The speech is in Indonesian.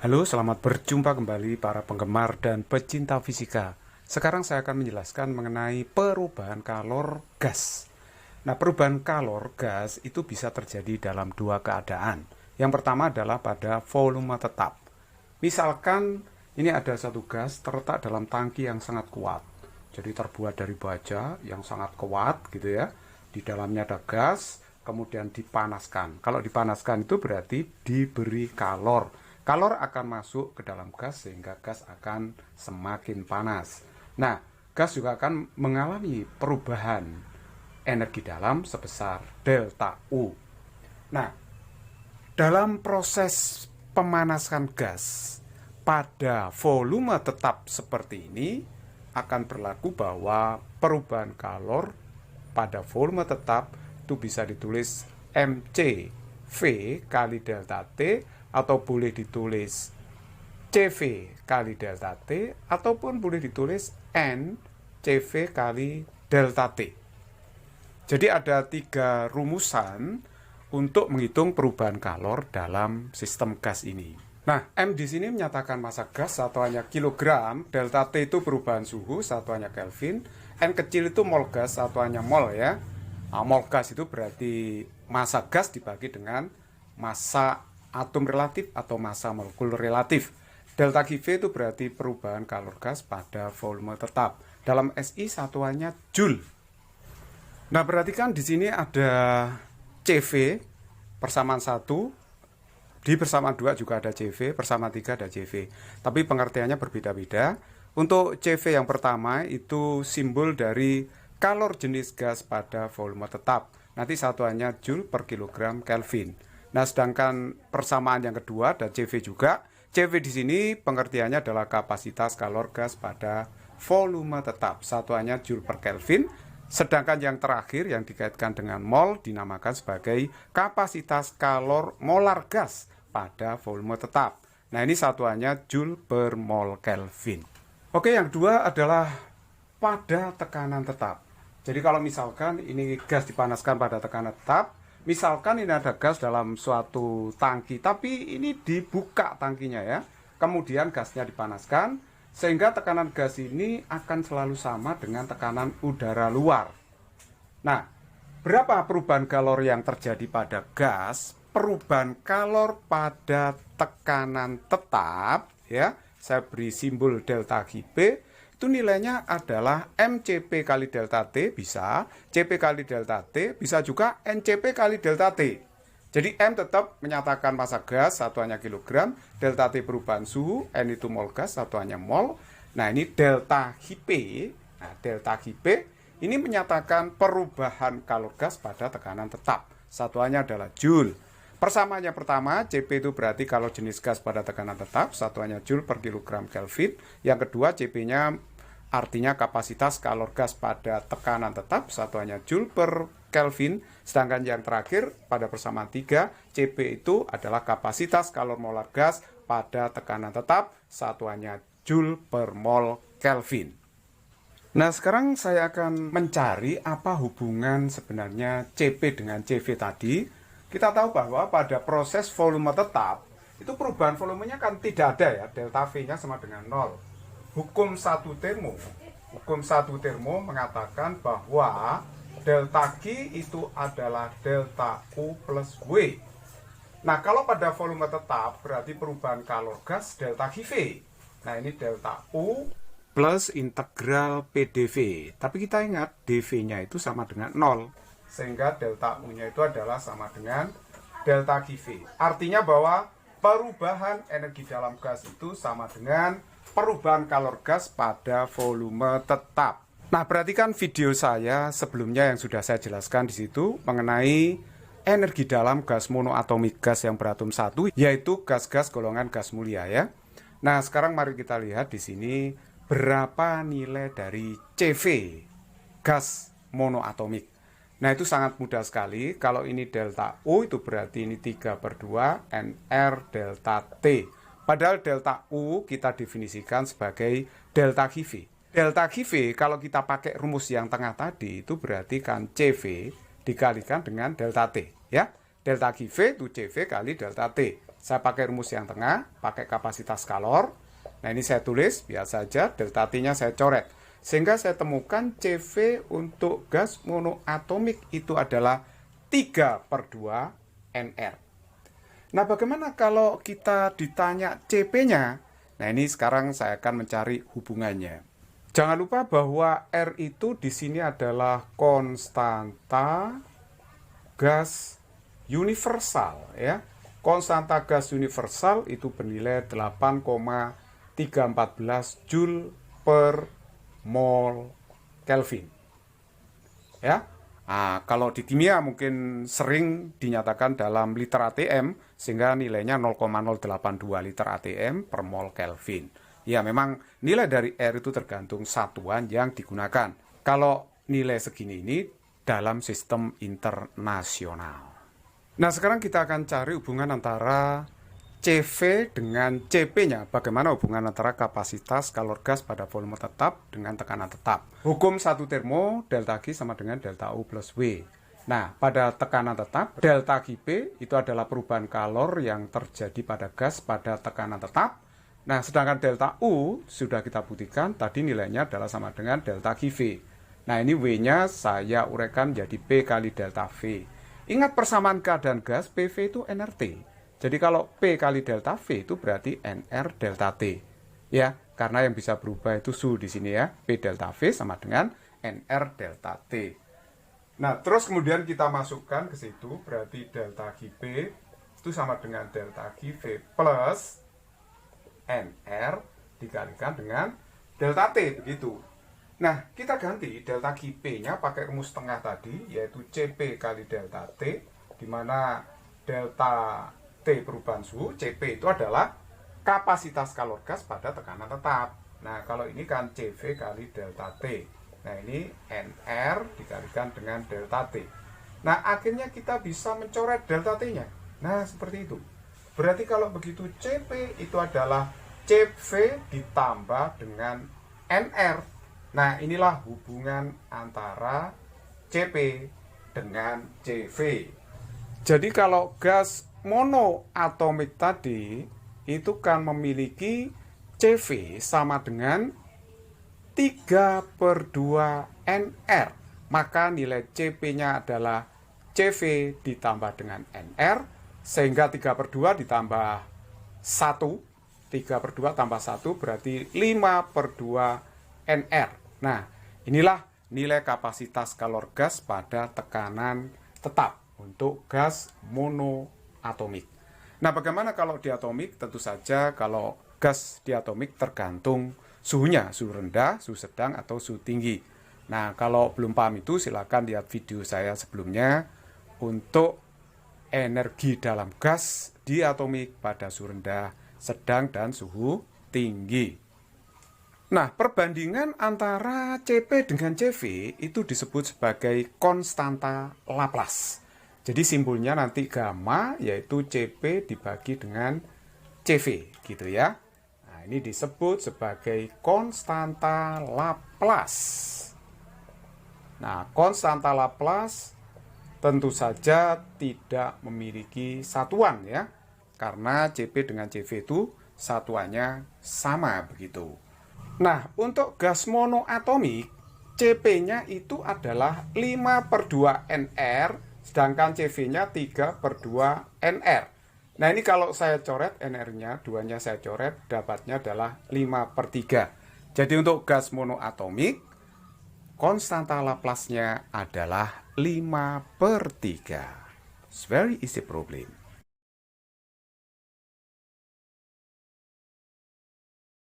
Halo, selamat berjumpa kembali para penggemar dan pecinta fisika. Sekarang saya akan menjelaskan mengenai perubahan kalor gas. Nah, perubahan kalor gas itu bisa terjadi dalam dua keadaan. Yang pertama adalah pada volume tetap. Misalkan ini ada satu gas terletak dalam tangki yang sangat kuat. Jadi terbuat dari baja yang sangat kuat gitu ya. Di dalamnya ada gas, kemudian dipanaskan. Kalau dipanaskan itu berarti diberi kalor. Kalor akan masuk ke dalam gas sehingga gas akan semakin panas. Nah, gas juga akan mengalami perubahan energi dalam sebesar delta U. Nah, dalam proses pemanasan gas pada volume tetap seperti ini akan berlaku bahwa perubahan kalor pada volume tetap itu bisa ditulis MC V kali delta T, atau boleh ditulis CV kali delta T, ataupun boleh ditulis N CV kali delta T. Jadi ada tiga rumusan untuk menghitung perubahan kalor dalam sistem gas ini. Nah, M di sini menyatakan massa gas, satuannya kilogram, delta T itu perubahan suhu, satuannya Kelvin, N kecil itu mol gas, satuannya mol ya. Nah, mol gas itu berarti massa gas dibagi dengan massa atom relatif atau massa molekul relatif. Delta GV itu berarti perubahan kalor gas pada volume tetap. Dalam SI satuannya Joule. Nah, perhatikan di sini ada CV persamaan 1, di persamaan 2 juga ada CV, persamaan 3 ada CV. Tapi pengertiannya berbeda-beda. Untuk CV yang pertama itu simbol dari kalor jenis gas pada volume tetap. Nanti satuannya Joule per kilogram Kelvin. Nah, sedangkan persamaan yang kedua ada CV juga. CV di sini pengertiannya adalah kapasitas kalor gas pada volume tetap. Satuannya Joule per Kelvin. Sedangkan yang terakhir yang dikaitkan dengan mol dinamakan sebagai kapasitas kalor molar gas pada volume tetap. Nah, ini satuannya Joule per mol Kelvin. Oke, yang kedua adalah pada tekanan tetap. Jadi kalau misalkan ini gas dipanaskan pada tekanan tetap, misalkan ini ada gas dalam suatu tangki, tapi ini dibuka tangkinya ya. Kemudian gasnya dipanaskan, sehingga tekanan gas ini akan selalu sama dengan tekanan udara luar. Nah, berapa perubahan kalor yang terjadi pada gas? Perubahan kalor pada tekanan tetap, ya, saya beri simbol delta GP, itu nilainya adalah MCP kali delta T bisa, CP kali delta T, bisa juga NCP kali delta T. Jadi M tetap menyatakan massa gas, satuannya kilogram, delta T perubahan suhu, N itu mol gas, satuannya mol. Nah, ini delta GP, nah, delta GP ini menyatakan perubahan kalor gas pada tekanan tetap. Satuannya adalah Joule. Persamaannya pertama, CP itu berarti kalau jenis gas pada tekanan tetap, satuannya Joule per kilogram Kelvin. Yang kedua, CP-nya artinya kapasitas kalor gas pada tekanan tetap, satuannya Joule per Kelvin. Sedangkan yang terakhir, pada persamaan 3, CP itu adalah kapasitas kalor molar gas pada tekanan tetap, satuannya Joule per mol Kelvin. Nah, sekarang saya akan mencari apa hubungan sebenarnya CP dengan CV tadi. Kita tahu bahwa pada proses volume tetap, itu perubahan volumenya kan tidak ada ya, delta V-nya sama dengan 0. Hukum satu termo mengatakan bahwa delta G itu adalah delta U plus W. Nah, kalau pada volume tetap berarti perubahan kalor gas delta GV. Nah, ini delta U plus integral PDV. Tapi kita ingat dV-nya itu sama dengan 0. Sehingga delta U-nya itu adalah sama dengan delta GV. Artinya bahwa perubahan energi dalam gas itu sama dengan perubahan kalor gas pada volume tetap. Nah, perhatikan video saya sebelumnya yang sudah saya jelaskan di situ mengenai energi dalam gas monoatomik gas yang beratom 1, yaitu gas-gas golongan gas mulia ya. Nah, sekarang mari kita lihat di sini berapa nilai dari CV gas monoatomik. Nah, itu sangat mudah sekali. Kalau ini delta U itu berarti ini 3/2 NR delta T. Padahal delta U kita definisikan sebagai delta GV. Delta GV kalau kita pakai rumus yang tengah tadi itu berarti kan CV dikalikan dengan delta T ya. Delta GV itu CV kali delta T. Saya pakai rumus yang tengah, pakai kapasitas kalor. Nah, ini saya tulis, biasa saja, delta T-nya saya coret. Sehingga saya temukan CV untuk gas monoatomik itu adalah 3/2 NR. Nah, bagaimana kalau kita ditanya CP-nya? Nah, ini sekarang saya akan mencari hubungannya. Jangan lupa bahwa R itu di sini adalah konstanta gas universal, ya. Konstanta gas universal itu bernilai 8,314 Joule per mol Kelvin. Ya. Nah, kalau di kimia mungkin sering dinyatakan dalam liter ATM sehingga nilainya 0,082 liter ATM per mol Kelvin. Ya, memang nilai dari R itu tergantung satuan yang digunakan. Kalau nilai segini ini dalam sistem internasional. Nah, sekarang kita akan cari hubungan antara CV dengan CP-nya. Bagaimana hubungan antara kapasitas kalor gas pada volume tetap dengan tekanan tetap. Hukum satu termo, delta G sama dengan delta U plus W. Nah, pada tekanan tetap, delta Gp itu adalah perubahan kalor yang terjadi pada gas pada tekanan tetap. Nah, sedangkan delta U sudah kita buktikan, tadi nilainya adalah sama dengan delta GV. Nah, ini W-nya saya uraikan menjadi P kali delta V. Ingat persamaan keadaan gas, PV itu nRT. Jadi kalau P kali delta V itu berarti NR delta T. Ya, karena yang bisa berubah itu suhu di sini ya. P delta V sama dengan NR delta T. Nah, terus kemudian kita masukkan ke situ, berarti delta Gp itu sama dengan delta GV plus NR dikalikan dengan delta T, begitu. Nah, kita ganti delta Gp-nya pakai rumus tengah tadi, yaitu Cp kali delta T, di mana delta T perubahan suhu, Cp itu adalah kapasitas kalor gas pada tekanan tetap. Nah, kalau ini kan Cv kali delta T. Nah, ini NR dikalikan dengan delta T. Nah, akhirnya kita bisa mencoret delta T-nya. Nah, seperti itu. Berarti kalau begitu Cp itu adalah Cv ditambah dengan NR. Nah, inilah hubungan antara Cp dengan Cv. Jadi kalau gas monoatomik tadi itu kan memiliki Cv sama dengan 3/2 NR. Maka nilai Cp-nya adalah Cv ditambah dengan NR, sehingga 3/2 ditambah 1. 3/2 tambah 1 berarti 5/2 NR. Nah, inilah nilai kapasitas kalor gas pada tekanan tetap untuk gas monoatomik. Nah, bagaimana kalau diatomik? Tentu saja kalau gas diatomik tergantung suhunya, suhu rendah, suhu sedang, atau suhu tinggi. Nah, kalau belum paham itu silakan lihat video saya sebelumnya untuk energi dalam gas diatomik pada suhu rendah, sedang, dan suhu tinggi. Nah, perbandingan antara Cp dengan Cv itu disebut sebagai konstanta Laplace. Jadi simbolnya nanti gamma, yaitu Cp dibagi dengan Cv, gitu ya. Nah, ini disebut sebagai konstanta Laplace. Nah, konstanta Laplace tentu saja tidak memiliki satuan ya, karena Cp dengan Cv itu satuannya sama begitu. Nah, untuk gas monoatomik, Cp-nya itu adalah 5/2 NR, sedangkan Cv-nya 3/2 NR. Nah, ini kalau saya coret NR-nya, 2-nya saya coret, dapatnya adalah 5/3. Jadi untuk gas monoatomik, konstanta Laplace-nya adalah 5/3. It's very easy problem.